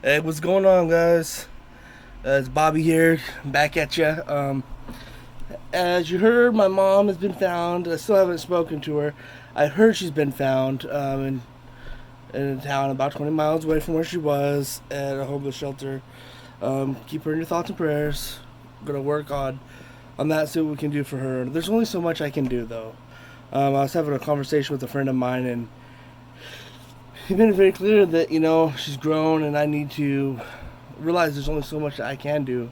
Hey, what's going on, guys? It's Bobby here, back at you. As you heard, my mom has been found. I still haven't spoken to her. I heard she's been found in a town about 20 miles away from where she was at a homeless shelter. Keep her in your thoughts and prayers. I'm gonna work on that, see what we can do for her. There's only so much I can do, though. I was having a conversation with a friend of mine, and he made it very clear that she's grown, and I need to realize there's only so much that I can do.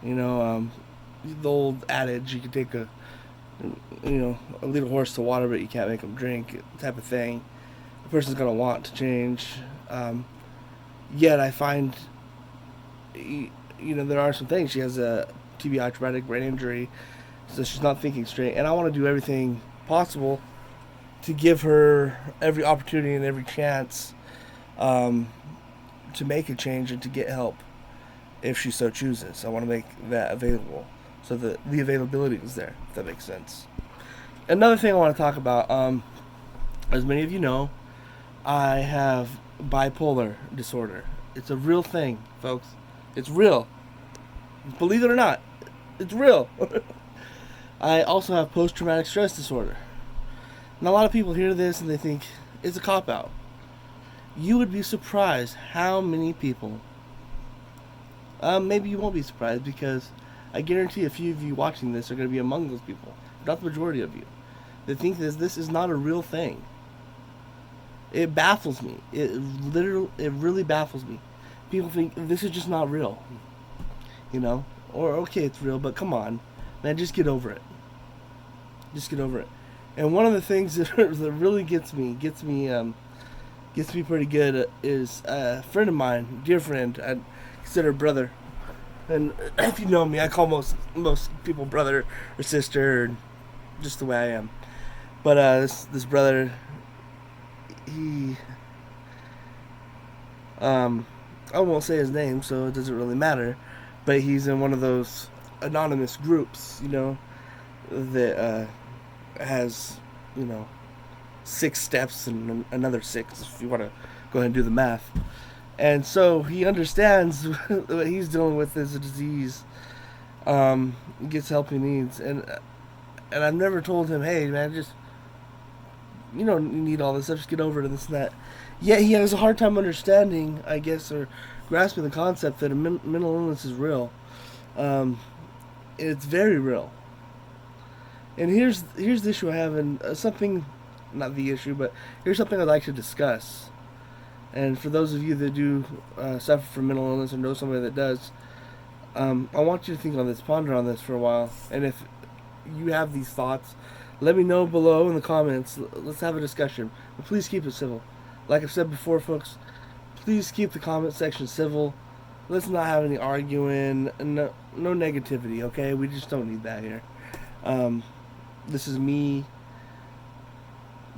You know, the old adage, you can take a little horse to water, but you can't make him drink, type of thing. The person's gonna want to change. Um, Yet I find, there are some things. She has a TBI, traumatic brain injury, so she's not thinking straight. And I want to do everything possible to give her every opportunity and every chance um, to make a change and to get help if she so chooses. I want to make that available so that the availability is there, if that makes sense. Another thing I want to talk about, as many of you know, I have bipolar disorder. It's a real thing, folks. It's real. Believe it or not, it's real. I also have post traumatic stress disorder. And a lot of people hear this and they think it's a cop out. You would be surprised how many people. Maybe you won't be surprised because I guarantee a few of you watching this are going to be among those people, not the majority of you, that think this is not a real thing. It baffles me. It really baffles me. People think this is just not real, you know, or okay, it's real, but come on, man, just get over it. Just get over it. And one of the things that really gets me pretty good is a friend of mine, dear friend, I consider brother. And if you know me, I call most people brother or sister, or just the way I am. But this brother, he um, I won't say his name, so it doesn't really matter. But he's in one of those anonymous groups, that has you know 6 steps and another 6 if you want to go ahead and do the math. And so he understands what he's dealing with is a disease. Gets help he needs, and I've never told him, hey man, just you don't need all this stuff, just get over it and this and that. Yet he has a hard time understanding, I guess, or grasping the concept that a mental illness is real. Um, it's very real. And here's the issue I have, and something, not the issue, but here's something I'd like to discuss. And for those of you that do suffer from mental illness or know somebody that does, I want you to think on this, ponder on this for a while. And if you have these thoughts, let me know below in the comments. Let's have a discussion. But please keep it civil. Like I've said before, folks, please keep the comment section civil. Let's not have any arguing. No negativity, okay? We just don't need that here. Um, this is me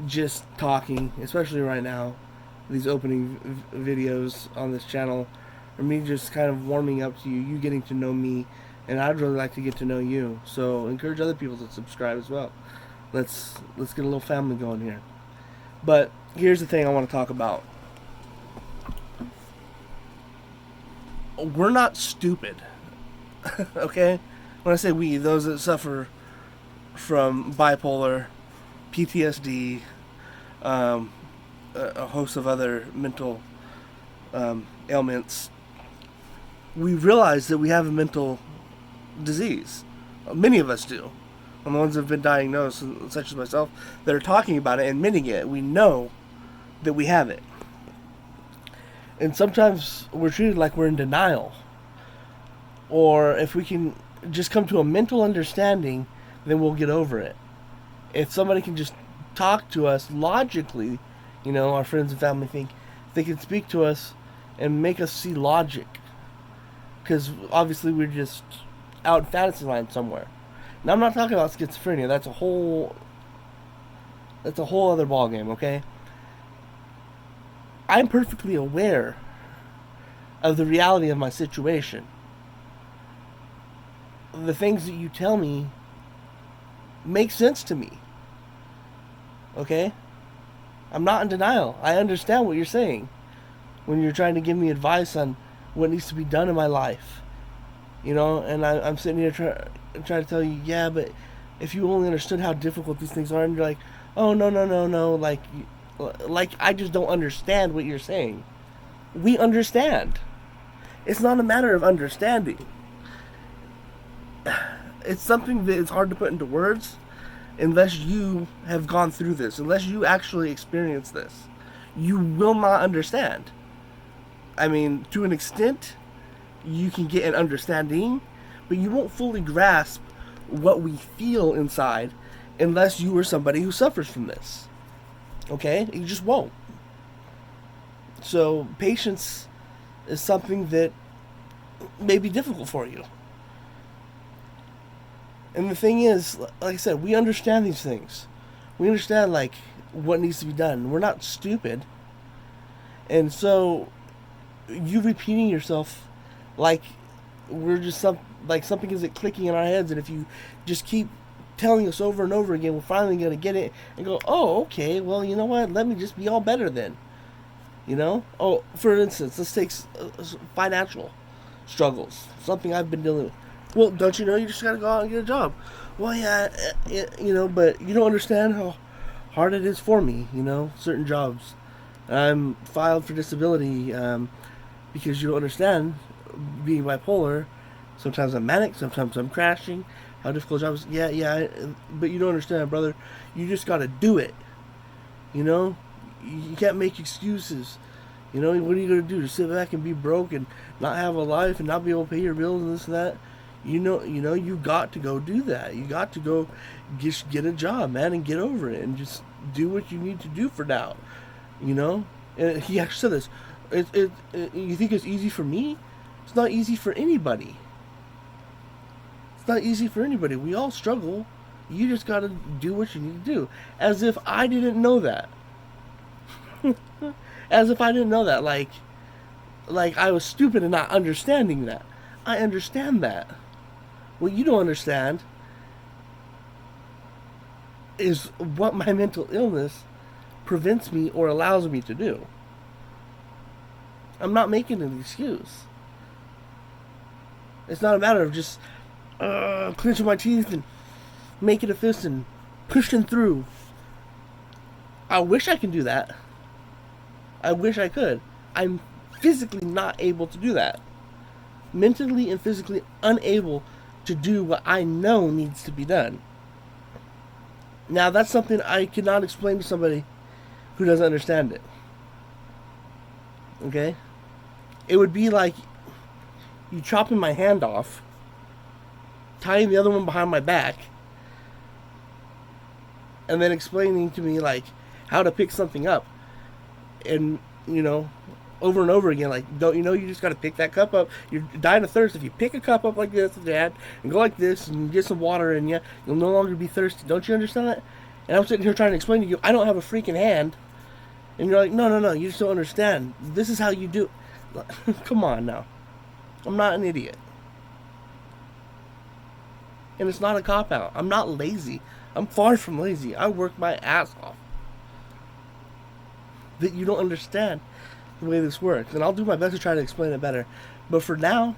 just talking, especially right now. These opening videos on this channel are me just kind of warming up to you, you getting to know me, and I'd really like to get to know you. So encourage other people to subscribe as well. Let's get a little family going here. But here's the thing I want to talk about. We're not stupid, okay? When I say we, those that suffer from bipolar, PTSD, a host of other mental ailments, we realize that we have a mental disease. Many of us do. And the ones that have been diagnosed, such as myself, that are talking about it, admitting it, we know that we have it. And sometimes we're treated like we're in denial. Or if we can just come to a mental understanding, then we'll get over it. If somebody can just talk to us logically, our friends and family think they can speak to us and make us see logic. Because obviously we're just out in fantasy land somewhere. Now I'm not talking about schizophrenia. That's a whole other ballgame, okay? I'm perfectly aware of the reality of my situation. The things that you tell me make sense to me. Okay? I'm not in denial. I understand what you're saying. when you're trying to give me advice on what needs to be done in my life, and I'm sitting here trying to tell you, yeah, but if you only understood how difficult these things are, and you're like, oh, no, no, no, no, like I just don't understand what you're saying. We understand. It's not a matter of understanding. It's something that is hard to put into words unless you have gone through this, unless you actually experience this. You will not understand. I mean, to an extent, you can get an understanding, but you won't fully grasp what we feel inside unless you are somebody who suffers from this. Okay? You just won't. So, patience is something that may be difficult for you. And the thing is, like I said, we understand these things. We understand, like, what needs to be done. We're not stupid. And so, you repeating yourself like we're just like something isn't clicking in our heads, and if you just keep telling us over and over again, we're finally going to get it and go, oh, okay, well, you know what? Let me just be all better then. Oh, for instance, let's take financial struggles. Something I've been dealing with. Well, don't you know you just got to go out and get a job? Well, yeah, but you don't understand how hard it is for me, certain jobs. I'm filed for disability because you don't understand being bipolar. Sometimes I'm manic, sometimes I'm crashing. How difficult jobs. Yeah, but you don't understand, brother. You just got to do it. You can't make excuses. What are you going to do? Just sit back and be broke and not have a life and not be able to pay your bills and this and that? You got to go do that. You got to go get a job, man, and get over it and just do what you need to do for now. And he actually said this. You think it's easy for me? It's not easy for anybody. It's not easy for anybody. We all struggle. You just got to do what you need to do. As if I didn't know that. As if I didn't know that. Like I was stupid in not understanding that. I understand that. What you don't understand is what my mental illness prevents me or allows me to do. I'm not making an excuse. It's not a matter of just clenching my teeth and making a fist and pushing through. I wish I could do that. I wish I could. I'm physically not able to do that. Mentally and physically unable to do what I know needs to be done. Now, that's something I cannot explain to somebody who doesn't understand it. Okay? It would be like you chopping my hand off, tying the other one behind my back, and then explaining to me, like, how to pick something up. And, over and over again, like, don't you know you just got to pick that cup up? You're dying of thirst. If you pick a cup up like this, Dad, and go like this, and get some water in you, you'll no longer be thirsty. Don't you understand that? And I'm sitting here trying to explain to you, I don't have a freaking hand. And you're like, no, you just don't understand. This is how you do. Come on now. I'm not an idiot. And it's not a cop-out. I'm not lazy. I'm far from lazy. I work my ass off. That you don't understand the way this works. And I'll do my best to try to explain it better. But for now,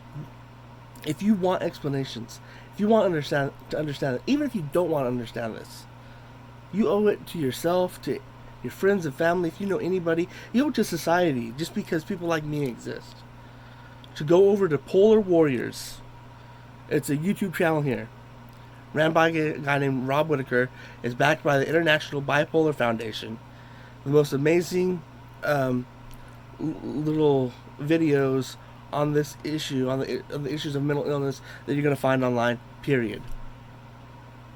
if you want explanations, if you want to understand it, even if you don't want to understand this, you owe it to yourself, to your friends and family, if you know anybody, you owe it to society, just because people like me exist, to go over to Polar Warriors. It's a YouTube channel here, ran by a guy named Rob Whitaker. It's backed by the International Bipolar Foundation. The most amazing little videos on this issue, on the issues of mental illness that you're going to find online, period.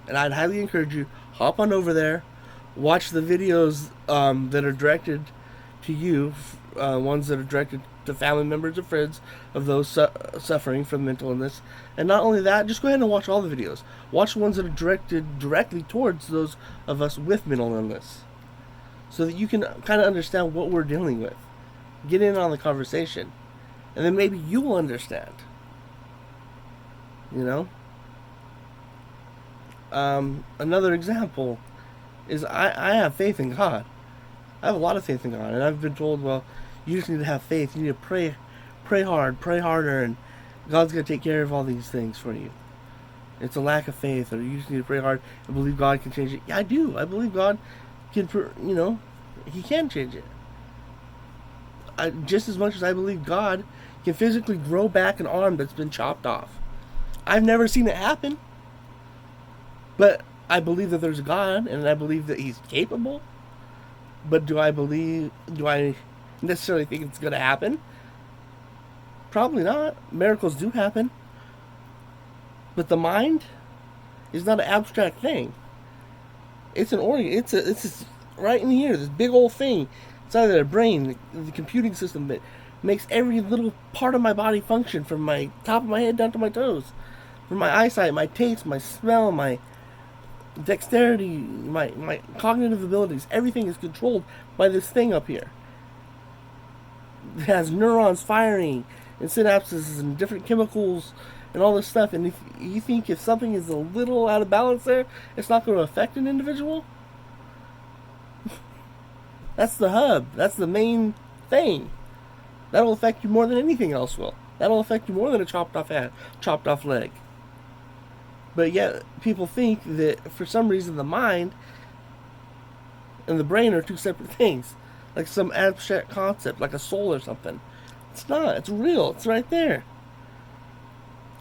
And I'd highly encourage you, hop on over there, watch the videos that are directed to you, ones that are directed to family members or friends of those suffering from mental illness. And not only that, just go ahead and watch all the videos. Watch the ones that are directed directly towards those of us with mental illness, so that you can kind of understand what we're dealing with. Get in on the conversation. And then maybe you will understand. Another example is I have faith in God. I have a lot of faith in God. And I've been told, well, You just need to have faith. You need to pray hard, pray harder, and God's gonna take care of all these things for you. It's a lack of faith, or you just need to pray hard and believe God can change it. Yeah, I do. I believe God can, He can change it. Just as much as I believe God can physically grow back an arm that's been chopped off. I've never seen it happen, but I believe that there's a God, and I believe that He's capable. But do I necessarily think it's going to happen? Probably not. Miracles do happen. But the mind is not an abstract thing. It's an organ. It's right in here, this big old thing inside of the brain, the computing system that makes every little part of my body function, from my top of my head down to my toes. From my eyesight, my taste, my smell, my dexterity, my cognitive abilities, everything is controlled by this thing up here. It has neurons firing and synapses and different chemicals and all this stuff. And if you think if something is a little out of balance there, it's not going to affect an individual, that's the hub. That's the main thing. That'll affect you more than anything else will. That'll affect you more than a chopped off hand, chopped off leg. But yet, people think that for some reason the mind and the brain are two separate things. Like some abstract concept, like a soul or something. It's not. It's real. It's right there.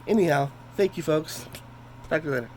Anyhow, thank you, folks. Talk to you later.